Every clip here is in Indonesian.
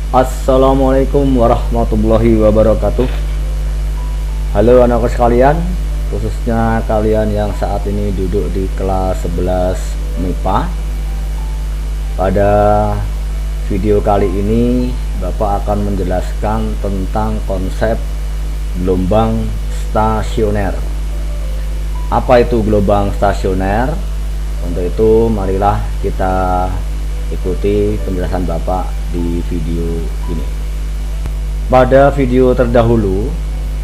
Assalamualaikum warahmatullahi wabarakatuh. Halo anak sekalian, khususnya kalian yang saat ini duduk di kelas 11 MIPA. Pada video kali ini Bapak akan menjelaskan tentang konsep gelombang stasioner. Apa itu gelombang stasioner? Untuk itu marilah kita ikuti penjelasan Bapak di video ini. Pada video terdahulu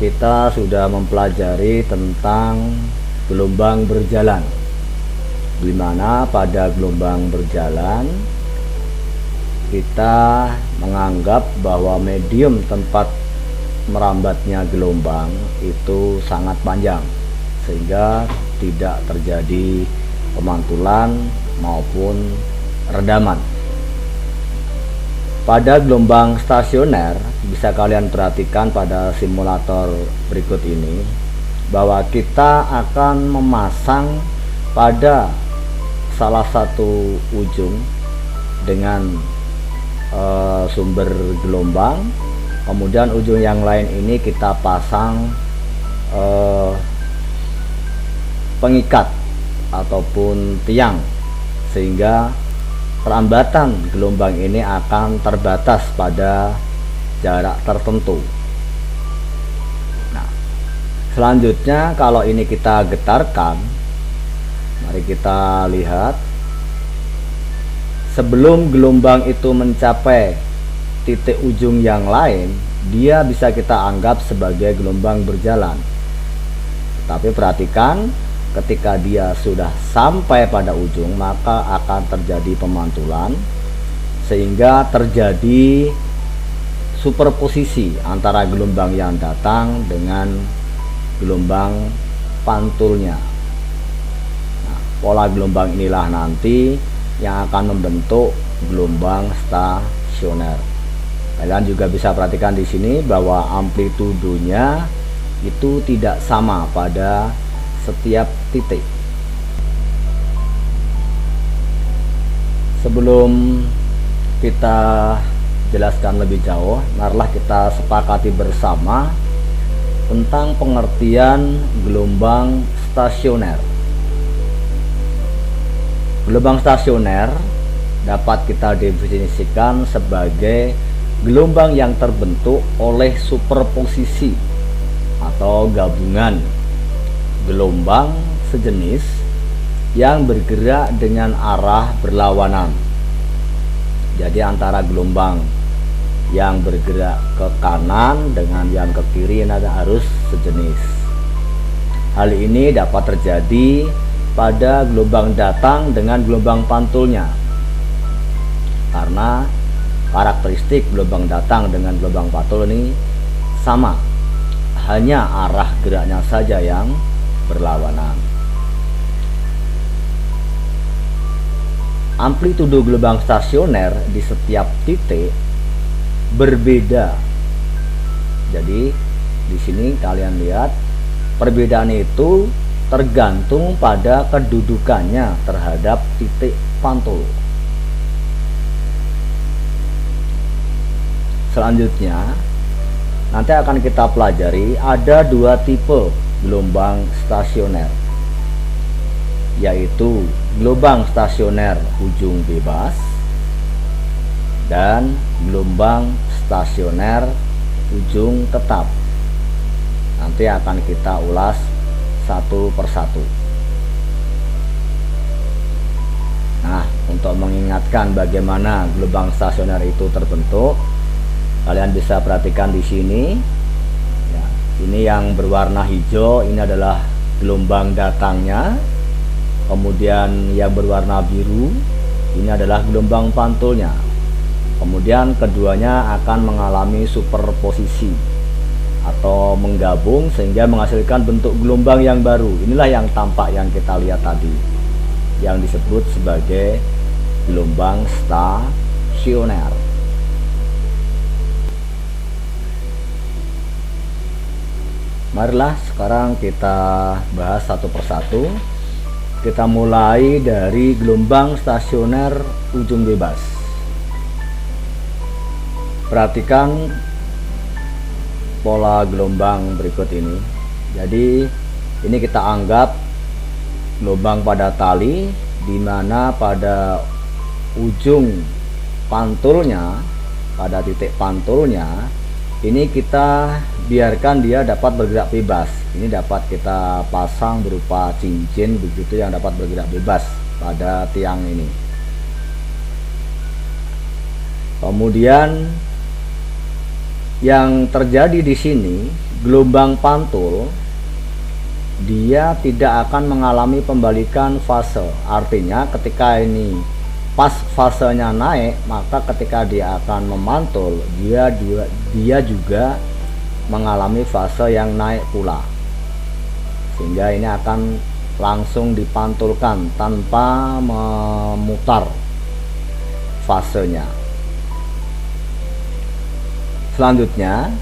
kita sudah mempelajari tentang gelombang berjalan, di mana pada gelombang berjalan kita menganggap bahwa medium tempat merambatnya gelombang itu sangat panjang sehingga tidak terjadi pemantulan maupun redaman. Pada gelombang stasioner bisa kalian perhatikan pada simulator berikut ini bahwa kita akan memasang pada salah satu ujung dengan sumber gelombang, kemudian ujung yang lain ini kita pasang pengikat ataupun tiang, sehingga perambatan gelombang ini akan terbatas pada jarak tertentu. Nah, selanjutnya kalau ini kita getarkan, mari kita lihat. Sebelum gelombang itu mencapai titik ujung yang lain, dia bisa kita anggap sebagai gelombang berjalan. Tapi perhatikan, ketika dia sudah sampai pada ujung maka akan terjadi pemantulan sehingga terjadi superposisi antara gelombang yang datang dengan gelombang pantulnya. Nah, pola gelombang inilah nanti yang akan membentuk gelombang stasioner. Kalian juga bisa perhatikan di sini bahwa amplitudonya itu tidak sama pada setiap titik. Sebelum kita jelaskan lebih jauh, marilah kita sepakati bersama tentang pengertian gelombang stasioner. Gelombang stasioner dapat kita definisikan sebagai gelombang yang terbentuk oleh superposisi atau gabungan gelombang sejenis yang bergerak dengan arah berlawanan. Jadi antara gelombang yang bergerak ke kanan dengan yang ke kiri harus sejenis. Hal ini dapat terjadi pada gelombang datang dengan gelombang pantulnya, karena karakteristik gelombang datang dengan gelombang pantul ini sama, hanya arah geraknya saja yang berlawanan. Amplitudo gelombang stasioner di setiap titik berbeda. Jadi di sini kalian lihat perbedaan itu tergantung pada kedudukannya terhadap titik pantul. Selanjutnya nanti akan kita pelajari ada dua tipe gelombang stasioner, yaitu gelombang stasioner ujung bebas dan gelombang stasioner ujung tetap. Nanti akan kita ulas satu persatu. Nah, untuk mengingatkan bagaimana gelombang stasioner itu terbentuk, kalian bisa perhatikan di sini. Ini yang berwarna hijau ini adalah gelombang datangnya, kemudian yang berwarna biru ini adalah gelombang pantulnya. Kemudian keduanya akan mengalami superposisi atau menggabung sehingga menghasilkan bentuk gelombang yang baru. Inilah yang tampak yang kita lihat tadi, yang disebut sebagai gelombang stasioner. Marilah sekarang kita bahas satu persatu. Kita mulai dari gelombang stasioner ujung bebas. Perhatikan pola gelombang berikut ini. Jadi ini kita anggap gelombang pada tali, di mana pada ujung pantulnya, pada titik pantulnya ini kita biarkan dia dapat bergerak bebas. Ini dapat kita pasang berupa cincin begitu yang dapat bergerak bebas pada tiang ini. Kemudian yang terjadi di sini, gelombang pantul dia tidak akan mengalami pembalikan fase. Artinya ketika ini pas fasenya naik, maka ketika dia akan memantul, dia juga mengalami fase yang naik pula, sehingga ini akan langsung dipantulkan tanpa memutar fasenya. Selanjutnya,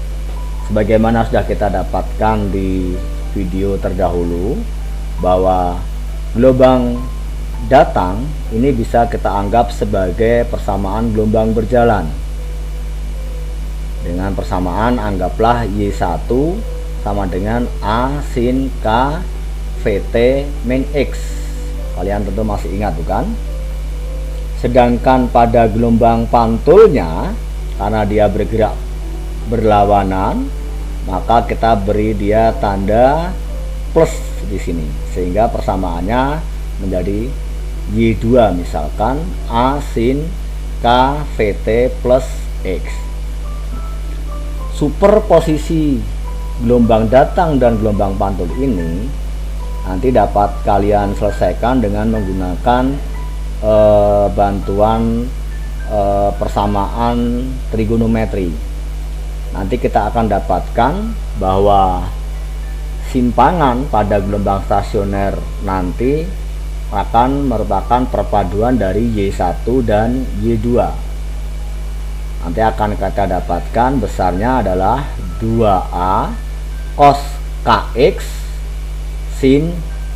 sebagaimana sudah kita dapatkan di video terdahulu, bahwa gelombang datang ini bisa kita anggap sebagai persamaan gelombang berjalan. Dengan persamaan, anggaplah Y1 sama dengan A sin K VT min X. Kalian tentu masih ingat bukan? Sedangkan pada gelombang pantulnya, karena dia bergerak berlawanan, maka kita beri dia tanda plus di sini, sehingga persamaannya menjadi Y2, misalkan A sin K VT plus X. Superposisi gelombang datang dan gelombang pantul ini nanti dapat kalian selesaikan dengan menggunakan bantuan persamaan trigonometri. Nanti kita akan dapatkan bahwa simpangan pada gelombang stasioner nanti akan merupakan perpaduan dari Y1 dan Y2. Nanti akan kita dapatkan besarnya adalah 2A cos KX sin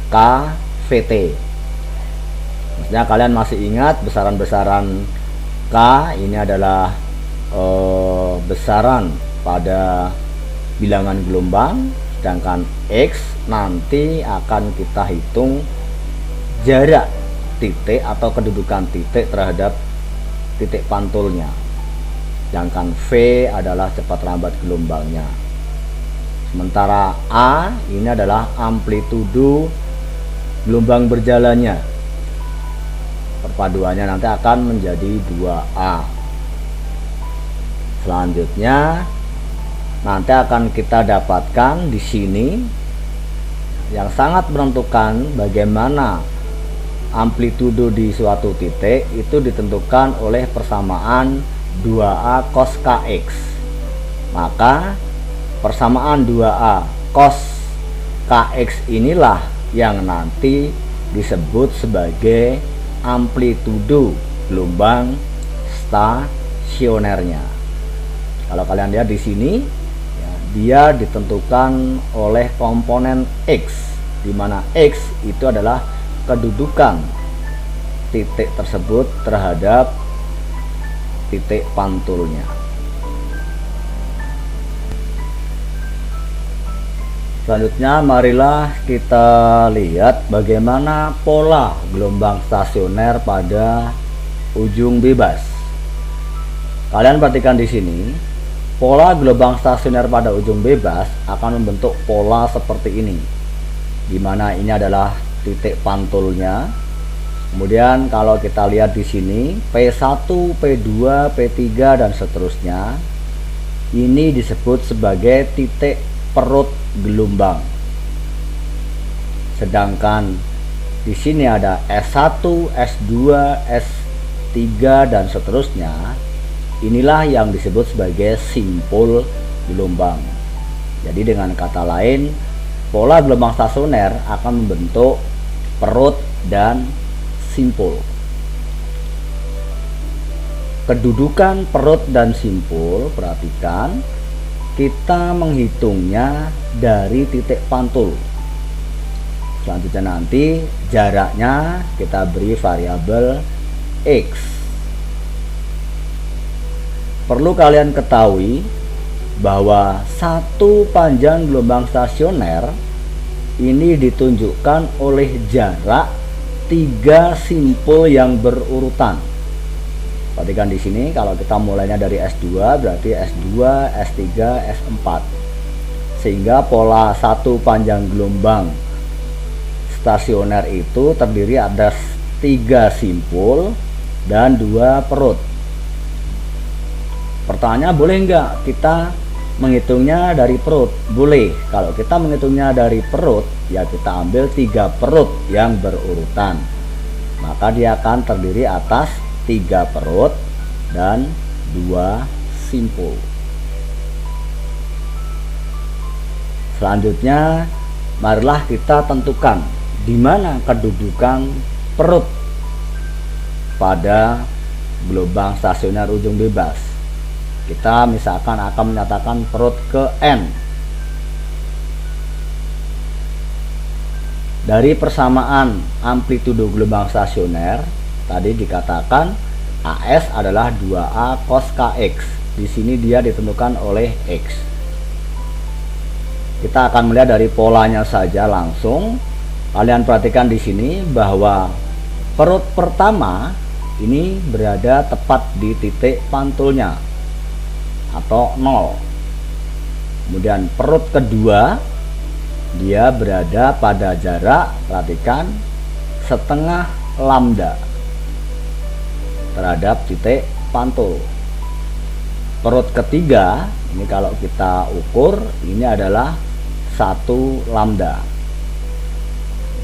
K VT. Maksudnya kalian masih ingat besaran-besaran K ini adalah besaran pada bilangan gelombang, sedangkan X nanti akan kita hitung jarak titik atau kedudukan titik terhadap titik pantulnya, sedangkan V adalah cepat lambat gelombangnya. Sementara A ini adalah amplitudo gelombang berjalannya. Perpaduannya nanti akan menjadi 2A. Selanjutnya nanti akan kita dapatkan di sini yang sangat menentukan bagaimana amplitudo di suatu titik itu ditentukan oleh persamaan 2A cos KX. Maka persamaan 2A cos KX inilah yang nanti disebut sebagai amplitudo gelombang stasionernya. Kalau kalian lihat di sini, ya, dia ditentukan oleh komponen X, di mana X itu adalah kedudukan titik tersebut terhadap titik pantulnya. Selanjutnya marilah kita lihat bagaimana pola gelombang stasioner pada ujung bebas. Kalian perhatikan di sini, pola gelombang stasioner pada ujung bebas akan membentuk pola seperti ini, di mana ini adalah titik pantulnya. Kemudian kalau kita lihat di sini P1, P2, P3 dan seterusnya, ini disebut sebagai titik perut gelombang. Sedangkan di sini ada S1, S2, S3 dan seterusnya. Inilah yang disebut sebagai simpul gelombang. Jadi dengan kata lain, pola gelombang stasioner akan membentuk perut dan simpul. Kedudukan perut dan simpul, perhatikan, kita menghitungnya dari titik pantul. Selanjutnya nanti jaraknya kita beri variabel X. perlu kalian ketahui bahwa satu panjang gelombang stasioner ini ditunjukkan oleh jarak 3 simpul yang berurutan. Perhatikan di sini, kalau kita mulainya dari S2 berarti S2, S3, S4. Sehingga pola satu panjang gelombang stasioner itu terdiri atas 3 simpul dan 2 perut. Pertanyaan, boleh nggak kita menghitungnya dari perut? Boleh. Kalau kita menghitungnya dari perut, ya kita ambil 3 perut yang berurutan, maka dia akan terdiri atas 3 perut dan 2 simpul. Selanjutnya, marilah kita tentukan di mana kedudukan perut pada gelombang stasioner ujung bebas. Kita misalkan akan menyatakan perut ke N. Dari persamaan amplitudo gelombang stasioner, tadi dikatakan AS adalah 2A cos KX. Di sini dia ditentukan oleh X. Kita akan melihat dari polanya saja langsung. Kalian perhatikan di sini bahwa perut pertama ini berada tepat di titik pantulnya atau 0. Kemudian perut kedua dia berada pada jarak, perhatikan, setengah lambda terhadap titik pantul. Perut ketiga ini kalau kita ukur ini adalah 1 lambda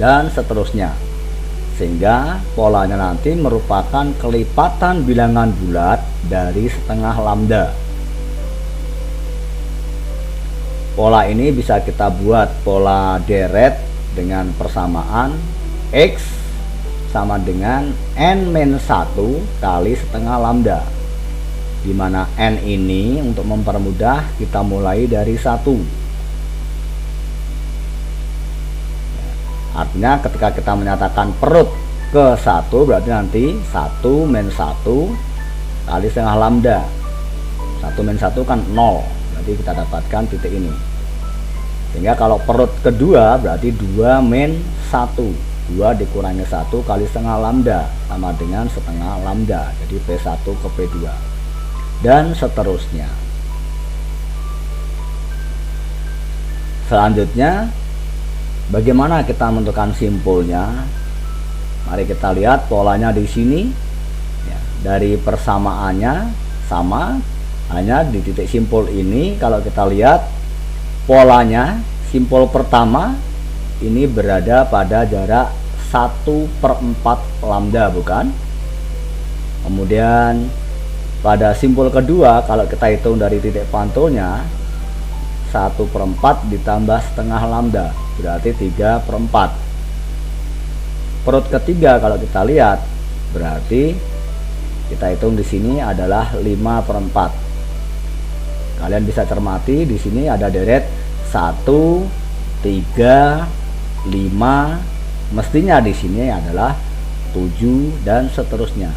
dan seterusnya, sehingga polanya nanti merupakan kelipatan bilangan bulat dari setengah lambda. Pola ini bisa kita buat pola deret dengan persamaan X sama dengan N-1 kali setengah lambda, di mana N ini untuk mempermudah kita mulai dari 1. Artinya ketika kita menyatakan perut ke 1 berarti nanti 1 min 1 kali setengah lambda. 1 min 1 kan 0, berarti kita dapatkan titik ini. Sehingga kalau perut kedua berarti 2 min 1, 2 dikurangi 1 kali setengah lambda sama dengan setengah lambda, jadi P1 ke P2 dan seterusnya. Selanjutnya, bagaimana kita menentukan simpulnya? Mari kita lihat polanya di sini. Ya, dari persamaannya sama, hanya di titik simpul ini kalau kita lihat polanya, simpul pertama ini berada pada jarak 1/4 lambda, bukan? Kemudian pada simpul kedua kalau kita hitung dari titik pantulnya 1/4 ditambah setengah lambda berarti 3/4. Perut ketiga kalau kita lihat berarti kita hitung di sini adalah 5/4. Kalian bisa cermati di sini ada deret 1, 3, 5, mestinya di sini adalah 7 dan seterusnya.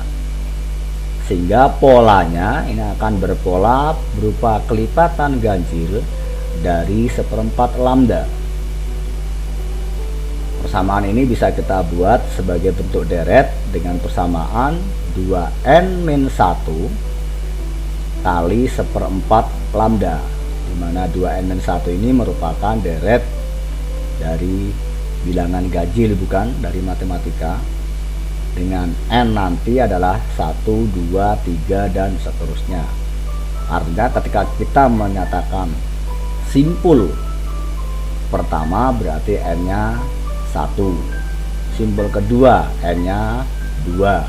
Sehingga polanya ini akan berpola berupa kelipatan ganjil dari 1/4 lambda. Persamaan ini bisa kita buat sebagai bentuk deret dengan persamaan 2n-1 kali 1/4 lambda, di mana 2n-1 ini merupakan deret dari bilangan ganjil, bukan dari matematika, dengan n nanti adalah 1, 2, 3 dan seterusnya. Artinya ketika kita menyatakan simpul pertama berarti n-nya 1, simpul kedua n-nya 2,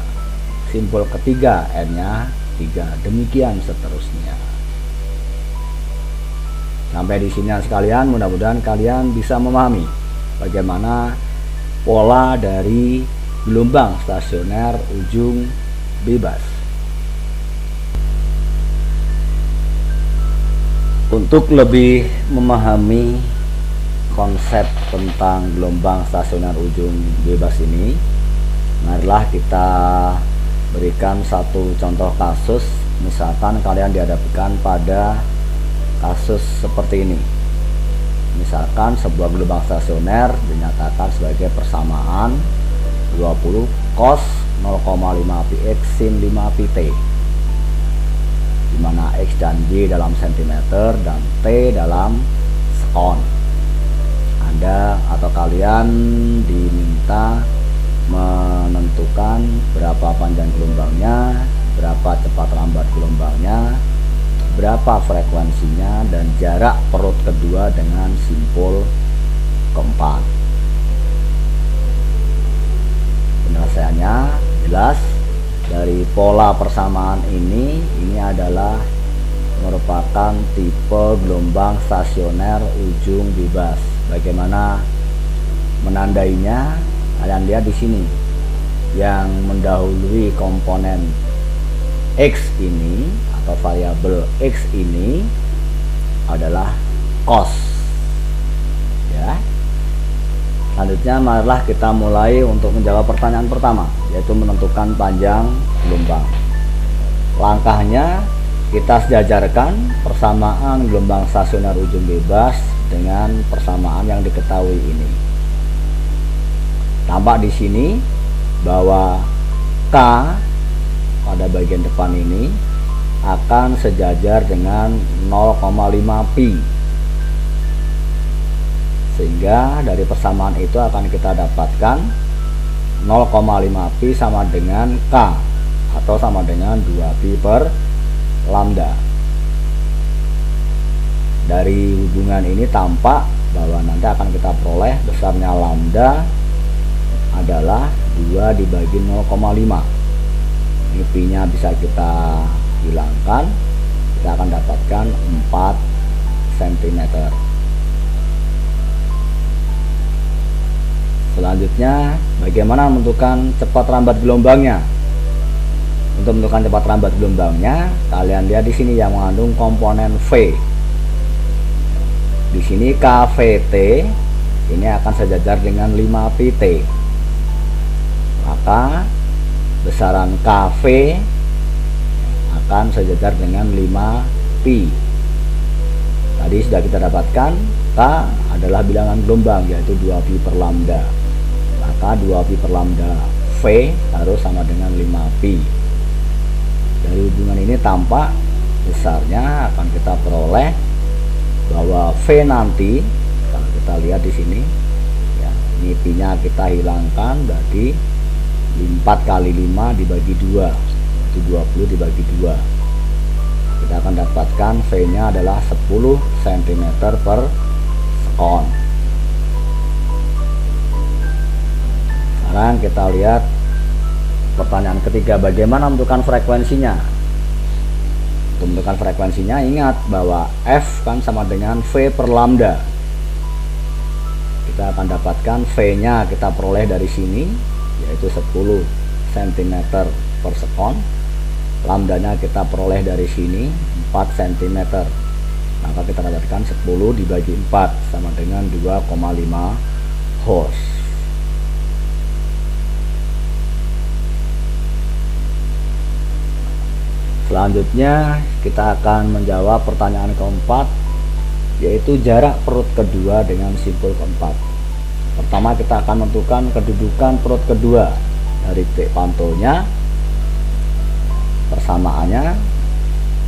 simpul ketiga n-nya 3, demikian seterusnya. Sampai di sini sekalian, mudah-mudahan kalian bisa memahami bagaimana pola dari gelombang stasioner ujung bebas. Untuk lebih memahami konsep tentang gelombang stasioner ujung bebas ini, marilah kita berikan satu contoh kasus misalkan kalian dihadapkan pada kasus seperti ini. Misalkan sebuah gelombang stasioner dinyatakan sebagai persamaan 20 cos 0,5 px sin 5 pt, di mana x dan y dalam cm dan t dalam sekon. Anda atau kalian diminta menentukan berapa panjang gelombangnya, berapa cepat lambat gelombangnya, berapa frekuensinya, dan jarak perut kedua dengan simpul keempat. Penyelesaiannya jelas. Dari pola persamaan ini adalah merupakan tipe gelombang stasioner ujung bebas. Bagaimana menandainya? Kalian lihat di sini, yang mendahului komponen x ini atau variabel x ini adalah cos, ya. Selanjutnya marilah kita mulai untuk menjawab pertanyaan pertama, yaitu menentukan panjang gelombang. Langkahnya kita sejajarkan persamaan gelombang stasioner ujung bebas dengan persamaan yang diketahui ini. Tampak di sini bahwa K pada bagian depan ini akan sejajar dengan 0,5 pi. Sehingga dari persamaan itu akan kita dapatkan 0,5 pi sama dengan K atau sama dengan 2 pi per lambda. Dari hubungan ini tampak bahwa nanti akan kita peroleh besarnya lambda adalah 2 dibagi 0,5. Ini pi nya bisa kita hilangkan, kita akan dapatkan 4 cm. Selanjutnya, bagaimana menentukan cepat lambat gelombangnya? Untuk menentukan cepat lambat gelombangnya, kalian lihat di sini yang mengandung komponen V. Di sini KVT ini akan sejajar dengan 5 pt. Maka besaran KV akan sejajar dengan 5 pi. Tadi sudah kita dapatkan K adalah bilangan gelombang, yaitu 2 pi per lambda. Maka 2 pi per lambda V harus sama dengan 5 pi. Dari hubungan ini tampak besarnya akan kita peroleh bahwa V nanti, kalau kita lihat di sini ya, ini pi nya kita hilangkan, berarti 4 kali 5 dibagi 2 itu 20 dibagi 2. Kita akan dapatkan V nya adalah 10 cm per sekon. Sekarang kita lihat pertanyaan ketiga, bagaimana menentukan frekuensinya? Untuk menentukan frekuensinya, ingat bahwa F kan sama dengan V per lambda. Kita akan dapatkan V nya kita peroleh dari sini, yaitu 10 cm per sekon. Lambdanya kita peroleh dari sini 4 cm. Maka kita dapatkan 10 dibagi 4 sama dengan 2,5 Hz. Selanjutnya kita akan menjawab pertanyaan keempat, yaitu jarak perut kedua dengan simpul keempat. Pertama kita akan menentukan kedudukan perut kedua dari titik pantulnya. Persamaannya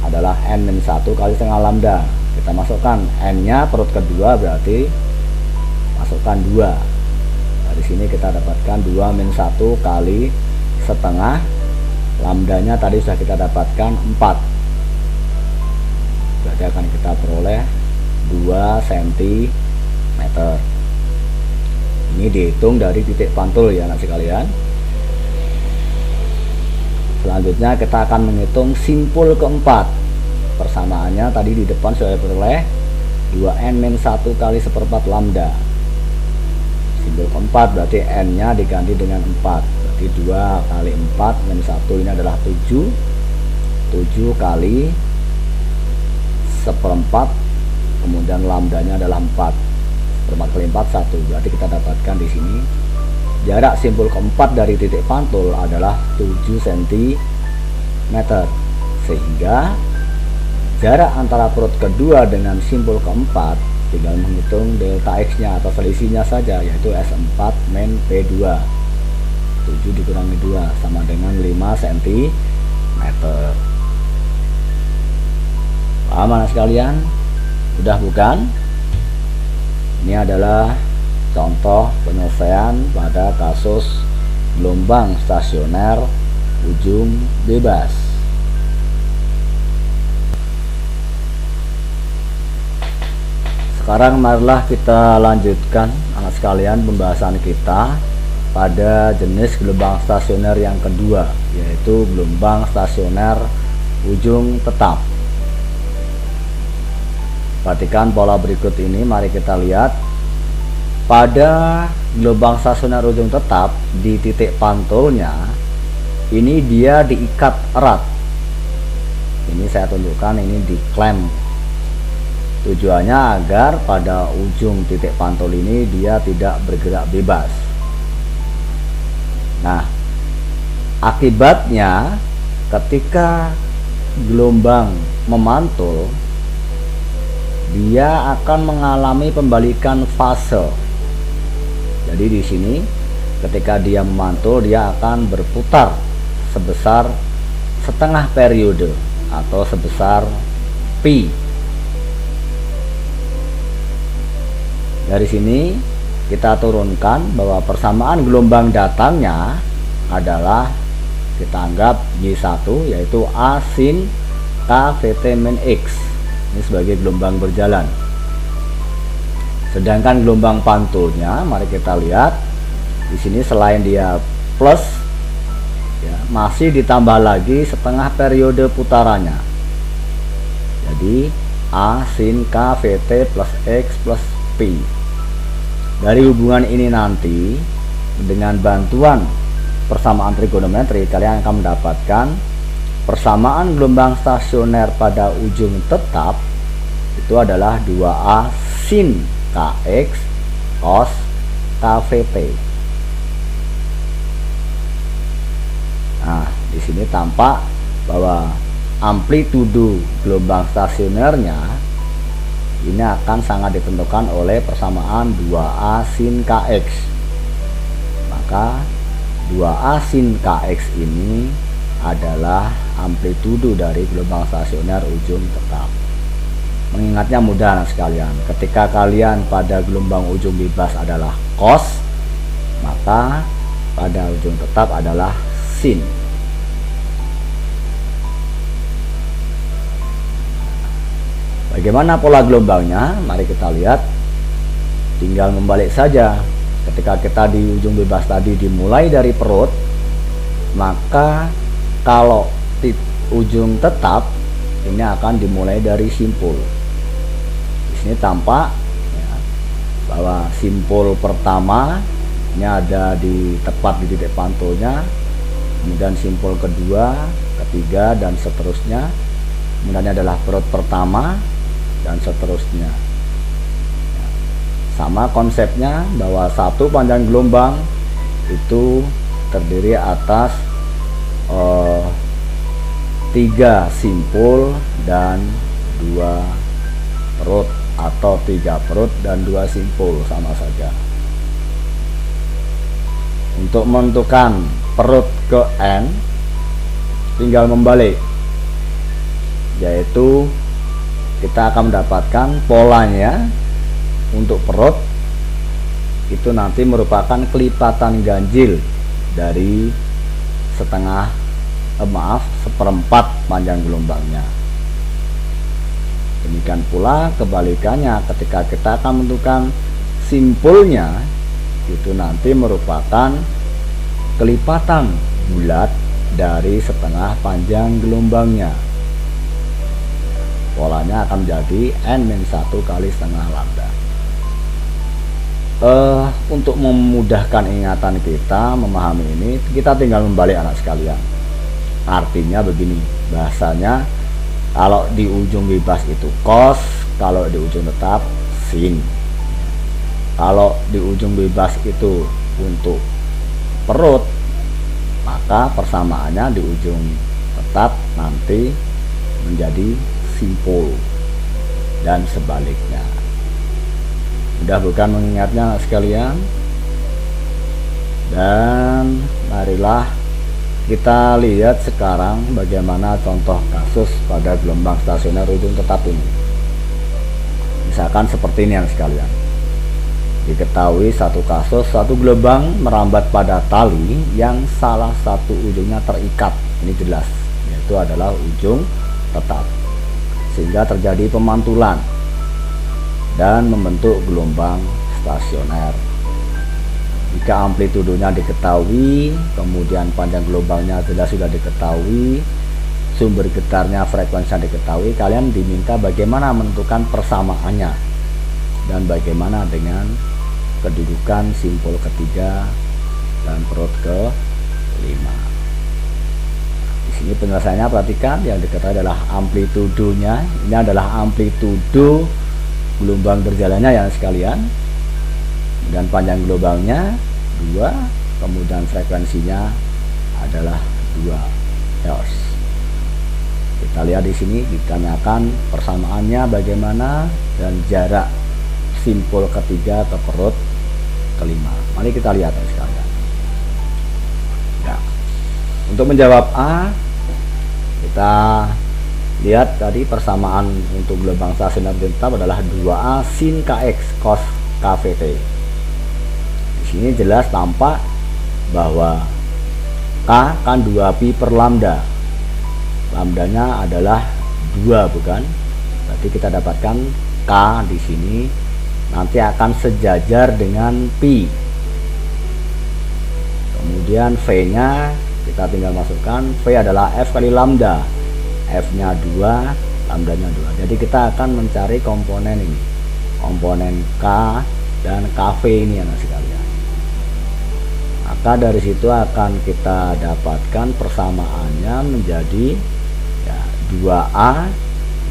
adalah n-1 kali setengah lambda. Kita masukkan n nya perut kedua, berarti masukkan 2. Dari sini kita dapatkan 2-1 kali setengah. Lambdanya tadi sudah kita dapatkan 4, berarti akan kita peroleh 2 cm. Ini dihitung dari titik pantul ya anak sekalian. Selanjutnya kita akan menghitung simpul keempat. Persamaannya tadi di depan sudah peroleh 2n-1 kali 1/4 lambda. Simpul keempat berarti n nya diganti dengan 4, 2 kali 4 min 1 ini adalah 7 kali 1/4, kemudian lambdanya adalah 4 kali 4 1, berarti kita dapatkan di sini jarak simpul keempat dari titik pantul adalah 7 cm, sehingga jarak antara perut kedua dengan simpul keempat tinggal menghitung delta X nya atau selisihnya saja, yaitu S4 min P2. 7 dikurangi 2 sama dengan 5 cm. Paham anak sekalian? Udah bukan? Ini adalah contoh penyelesaian pada kasus gelombang stasioner ujung bebas. Sekarang marilah kita lanjutkan anak sekalian pembahasan kita pada jenis gelombang stasioner yang kedua, yaitu gelombang stasioner ujung tetap. Perhatikan pola berikut ini, mari kita lihat. Pada gelombang stasioner ujung tetap di titik pantulnya ini dia diikat erat. Ini saya tunjukkan, ini diklem. Tujuannya agar pada ujung titik pantul ini dia tidak bergerak bebas. Nah, akibatnya ketika gelombang memantul, dia akan mengalami pembalikan fase. Jadi di sini ketika dia memantul, dia akan berputar sebesar setengah periode atau sebesar pi. Dari sini kita turunkan bahwa persamaan gelombang datangnya adalah kita anggap Y1, yaitu A sin KVT min X. Ini sebagai gelombang berjalan. Sedangkan gelombang pantulnya, mari kita lihat di sini selain dia plus, ya, masih ditambah lagi setengah periode putarannya. Jadi A sin KVT plus X plus P. Dari hubungan ini nanti dengan bantuan persamaan trigonometri kalian akan mendapatkan persamaan gelombang stasioner pada ujung tetap itu adalah 2A sin KX cos KVT. Nah, di sini tampak bahwa amplitudo gelombang stasionernya ini akan sangat ditentukan oleh persamaan 2A sin KX. Maka 2A sin KX ini adalah amplitudo dari gelombang stasioner ujung tetap. Mengingatnya mudah anak sekalian. Ketika kalian pada gelombang ujung bebas adalah cos, maka pada ujung tetap adalah sin. Bagaimana pola gelombangnya? Mari kita lihat. Tinggal membalik saja. Ketika kita di ujung bebas tadi dimulai dari perut, maka kalau ujung tetap ini akan dimulai dari simpul. Di sini tampak ya, bahwa simpul pertama ini ada tepat di titik pantulnya, kemudian simpul kedua, ketiga, dan seterusnya. Kemudian adalah perut pertama dan seterusnya. Sama konsepnya bahwa satu panjang gelombang itu terdiri atas 3 simpul dan 2 perut, atau 3 perut dan 2 simpul, sama saja. Untuk menentukan perut ke N tinggal membalik, yaitu kita akan mendapatkan polanya untuk perut itu nanti merupakan kelipatan ganjil dari seperempat panjang gelombangnya. Demikian pula kebalikannya, ketika kita akan menentukan simpulnya itu nanti merupakan kelipatan bulat dari setengah panjang gelombangnya. Polanya akan menjadi N-1 kali setengah lambda. Untuk memudahkan ingatan kita memahami ini, kita tinggal membalik anak sekalian. Artinya begini, bahasanya kalau di ujung bebas itu cos, kalau di ujung tetap sin. Kalau di ujung bebas itu untuk perut, maka persamaannya di ujung tetap nanti menjadi simpul dan sebaliknya. Mudah bukan mengingatnya sekalian? Dan marilah kita lihat sekarang bagaimana contoh kasus pada gelombang stasioner ujung tetap ini. Misalkan seperti ini yang sekalian. Diketahui satu kasus, satu gelombang merambat pada tali yang salah satu ujungnya terikat. Ini jelas, yaitu adalah ujung tetap. Sehingga terjadi pemantulan dan membentuk gelombang stasioner. Jika amplitudenya diketahui, kemudian panjang gelombangnya jelas sudah diketahui, sumber getarnya, frekuensinya diketahui, kalian diminta bagaimana menentukan persamaannya dan bagaimana dengan kedudukan simpul ketiga dan perut kelima. Di sini penjelasannya perhatikan, yang diketahui adalah amplitudonya. Ini adalah amplitudo gelombang berjalannya ya sekalian. Dan panjang gelombangnya 2, kemudian frekuensinya adalah 2 Hz. Kita lihat di sini ditanyakan persamaannya bagaimana dan jarak simpul ketiga ke perut kelima. Mari kita lihat sekalian. Ya. Untuk menjawab A, kita lihat tadi persamaan untuk gelombang stasioner tetap adalah 2A sin Kx cos kVt. Di sini jelas tampak bahwa K kan 2pi per lambda. Lambdanya adalah 2 bukan? Berarti kita dapatkan K di sini nanti akan sejajar dengan pi. Kemudian V-nya kita tinggal masukkan, V adalah F kali lambda. F-nya 2, lambdanya 2. Jadi kita akan mencari komponen ini. Komponen K dan KV ini anak sekalian. Maka dari situ akan kita dapatkan persamaannya menjadi ya, 2A.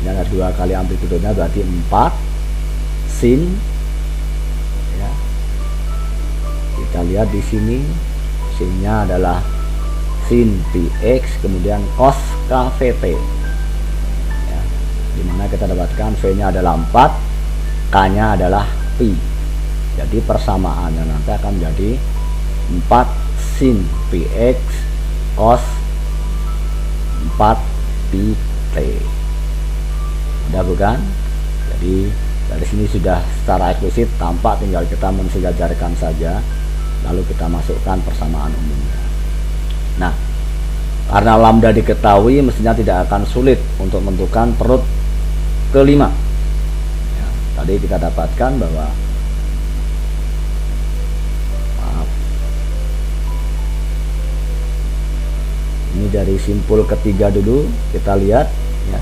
Ini ada 2 kali amplitudenya berarti 4 sin ya. Kita lihat di sini sinnya adalah sin px kemudian cos kVt ya, dimana kita dapatkan V nya adalah 4, K nya adalah pi. Jadi persamaannya nanti akan menjadi 4 sin px cos 4 pi t. Udah bukan? Jadi dari sini sudah secara eksplisit tampak, tinggal kita mensejajarkan saja lalu kita masukkan persamaan umumnya. Nah, karena lambda diketahui mestinya tidak akan sulit untuk menentukan perut kelima ya, tadi kita dapatkan bahwa ini dari simpul ketiga dulu kita lihat ya.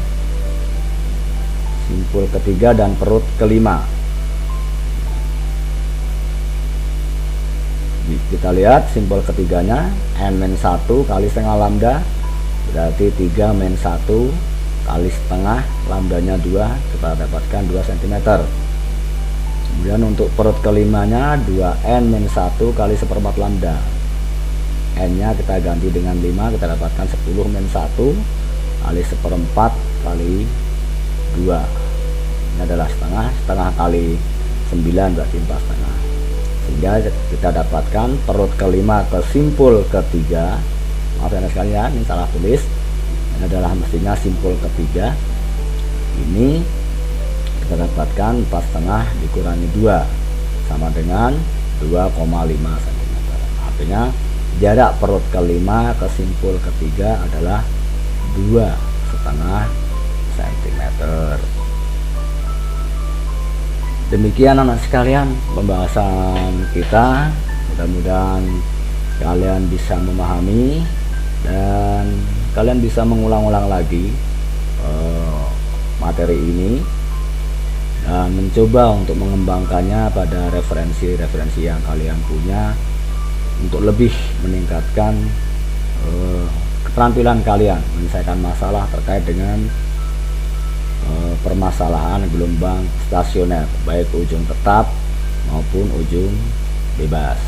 Simpul ketiga dan perut kelima. Kita lihat simpul ketiganya n-1 kali setengah lambda berarti 3 - 1 kali setengah lambdanya 2, kita dapatkan 2 cm. Kemudian untuk perut kelimanya 2n - 1 kali 1/4 lambda. N nya kita ganti dengan 5, kita dapatkan 10 - 1 kali 1/4 kali 2. Ini adalah setengah kali 9 berarti 4,5. Sehingga kita dapatkan perut kelima ke simpul ketiga. Maaf ya sekalian, ini salah tulis. Ini adalah mestinya simpul ketiga. Ini kita dapatkan 4,5 dikurangi 2 sama dengan 2,5 cm. Artinya jarak perut kelima ke simpul ketiga adalah 2,5 cm. Demikian anak sekalian pembahasan kita. Mudah-mudahan kalian bisa memahami dan kalian bisa mengulang-ulang lagi materi ini dan mencoba untuk mengembangkannya pada referensi-referensi yang kalian punya untuk lebih meningkatkan keterampilan kalian menyelesaikan masalah terkait dengan permasalahan gelombang stasioner, baik ujung tetap maupun ujung bebas.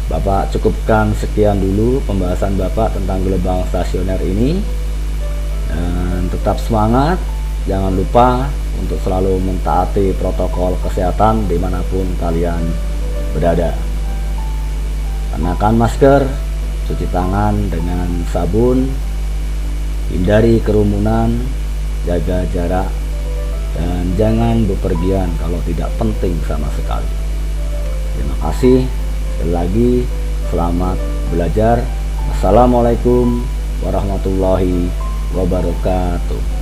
Bapak cukupkan sekian dulu pembahasan Bapak tentang gelombang stasioner ini. tetap semangat, jangan lupa untuk selalu mentaati protokol kesehatan dimanapun kalian berada. Kenakan masker, cuci tangan dengan sabun, hindari kerumunan, jaga jarak, dan jangan bepergian kalau tidak penting sama sekali. Terima kasih. Sekali lagi, selamat belajar. Assalamualaikum warahmatullahi wabarakatuh.